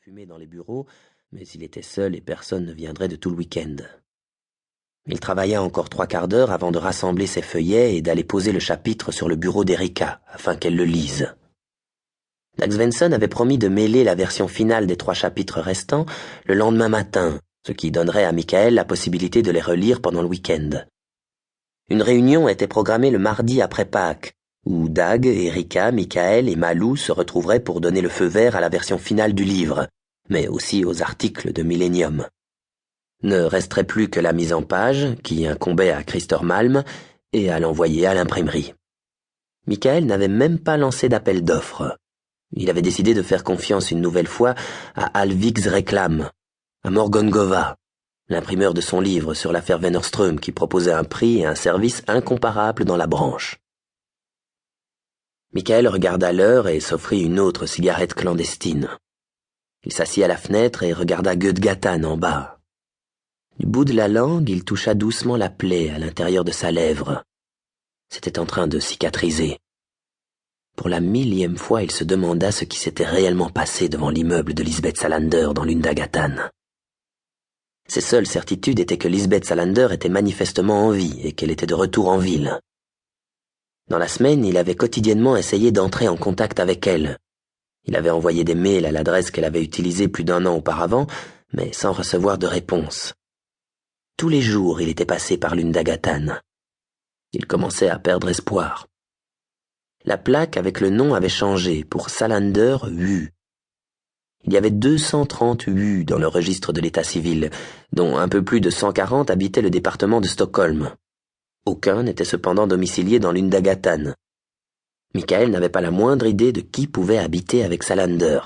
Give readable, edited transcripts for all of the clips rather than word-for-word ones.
fumer dans les bureaux, mais il était seul et personne ne viendrait de tout le week-end. Il travailla encore 3/4 d'heure avant de rassembler ses feuillets et d'aller poser le chapitre sur le bureau d'Erika, afin qu'elle le lise. Dag Svensson avait promis de mêler la version finale des 3 chapitres restants le lendemain matin, ce qui donnerait à Michael la possibilité de les relire pendant le week-end. Une réunion était programmée le mardi après Pâques, où Dag, Erika, Michael et Malou se retrouveraient pour donner le feu vert à la version finale du livre, mais aussi aux articles de Millennium. Ne resterait plus que la mise en page, qui incombait à Christer Malm, et à l'envoyer à l'imprimerie. Michael n'avait même pas lancé d'appel d'offres. Il avait décidé de faire confiance une nouvelle fois à Alviks Reklam, à Morgongova, l'imprimeur de son livre sur l'affaire Wennerström qui proposait un prix et un service incomparables dans la branche. Michael regarda l'heure et s'offrit une autre cigarette clandestine. Il s'assit à la fenêtre et regarda Götgatan en bas. Du bout de la langue, il toucha doucement la plaie à l'intérieur de sa lèvre. C'était en train de cicatriser. Pour la 1000e fois, il se demanda ce qui s'était réellement passé devant l'immeuble de Lisbeth Salander dans Lundagatan. Ses seules certitudes étaient que Lisbeth Salander était manifestement en vie et qu'elle était de retour en ville. Dans la semaine, il avait quotidiennement essayé d'entrer en contact avec elle. Il avait envoyé des mails à l'adresse qu'elle avait utilisée plus d'1 an auparavant, mais sans recevoir de réponse. Tous les jours, il était passé par Lundagatan. Il commençait à perdre espoir. La plaque avec le nom avait changé pour Salander Hu. Il y avait 230 Hu dans le registre de l'état civil, dont un peu plus de 140 habitaient le département de Stockholm. Aucun n'était cependant domicilié dans Lundagatan. Michael n'avait pas la moindre idée de qui pouvait habiter avec Salander,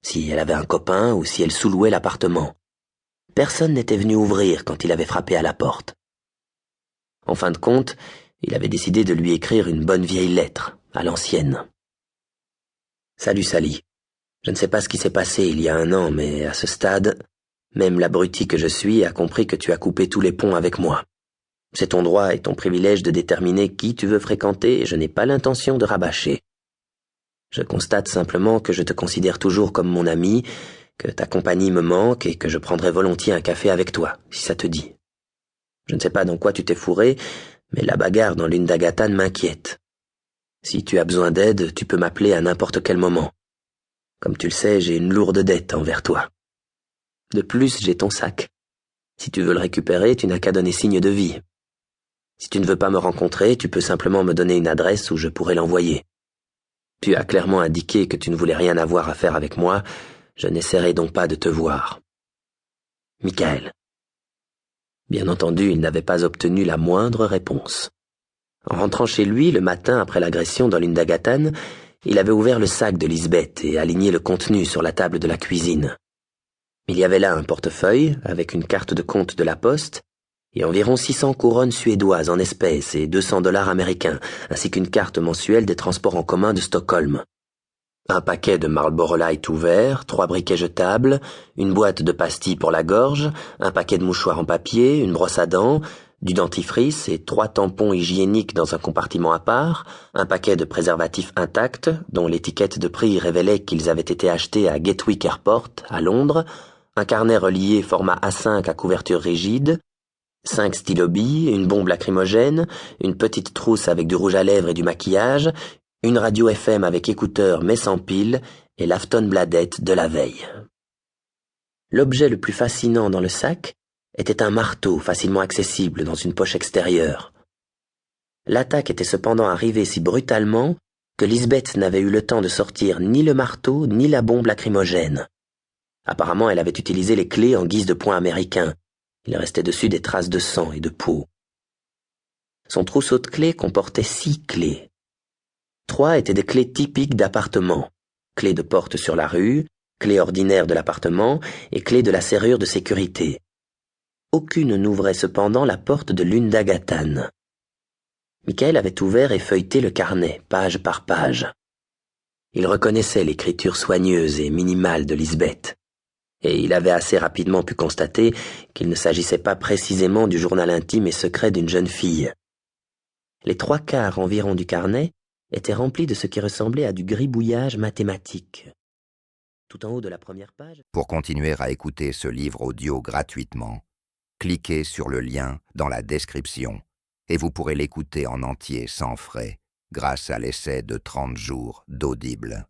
si elle avait un copain ou si elle sous-louait l'appartement. Personne n'était venu ouvrir quand il avait frappé à la porte. En fin de compte, il avait décidé de lui écrire une bonne vieille lettre, à l'ancienne. « Salut Sally. Je ne sais pas ce qui s'est passé il y a 1 an, mais à ce stade, même l'abruti que je suis a compris que tu as coupé tous les ponts avec moi. C'est ton droit et ton privilège de déterminer qui tu veux fréquenter et je n'ai pas l'intention de rabâcher. Je constate simplement que je te considère toujours comme mon ami, que ta compagnie me manque et que je prendrai volontiers un café avec toi, si ça te dit. Je ne sais pas dans quoi tu t'es fourré, mais la bagarre dans Lundagatan m'inquiète. Si tu as besoin d'aide, tu peux m'appeler à n'importe quel moment. Comme tu le sais, j'ai une lourde dette envers toi. De plus, j'ai ton sac. Si tu veux le récupérer, tu n'as qu'à donner signe de vie. Si tu ne veux pas me rencontrer, tu peux simplement me donner une adresse où je pourrai l'envoyer. Tu as clairement indiqué que tu ne voulais rien avoir à faire avec moi, je n'essaierai donc pas de te voir. Michael. Bien entendu, il n'avait pas obtenu la moindre réponse. En rentrant chez lui, le matin après l'agression dans Lundagatan, il avait ouvert le sac de Lisbeth et aligné le contenu sur la table de la cuisine. Il y avait là un portefeuille avec une carte de compte de la poste et environ 600 couronnes suédoises en espèces et 200 $ américains, ainsi qu'une carte mensuelle des transports en commun de Stockholm. Un paquet de Marlboro Light ouvert, 3 briquets jetables, une boîte de pastilles pour la gorge, un paquet de mouchoirs en papier, une brosse à dents, du dentifrice et 3 tampons hygiéniques dans un compartiment à part, un paquet de préservatifs intacts, dont l'étiquette de prix révélait qu'ils avaient été achetés à Gatwick Airport, à Londres, un carnet relié format A5 à couverture rigide, 5 stylobilles, une bombe lacrymogène, une petite trousse avec du rouge à lèvres et du maquillage, une radio FM avec écouteurs mais sans pile et l'Aftonbladet de la veille. L'objet le plus fascinant dans le sac était un marteau facilement accessible dans une poche extérieure. L'attaque était cependant arrivée si brutalement que Lisbeth n'avait eu le temps de sortir ni le marteau ni la bombe lacrymogène. Apparemment, elle avait utilisé les clés en guise de poing américain. Il restait dessus des traces de sang et de peau. Son trousseau de clés comportait 6 clés. 3 étaient des clés typiques d'appartement, clés de porte sur la rue, clés ordinaires de l'appartement et clés de la serrure de sécurité. Aucune n'ouvrait cependant la porte de Lundagatan. Michael avait ouvert et feuilleté le carnet, page par page. Il reconnaissait l'écriture soigneuse et minimale de Lisbeth. Et il avait assez rapidement pu constater qu'il ne s'agissait pas précisément du journal intime et secret d'une jeune fille. Les 3/4 environ du carnet étaient remplis de ce qui ressemblait à du gribouillage mathématique. tout en haut de la première page. Pour continuer à écouter ce livre audio gratuitement, cliquez sur le lien dans la description et vous pourrez l'écouter en entier sans frais grâce à l'essai de 30 jours d'Audible.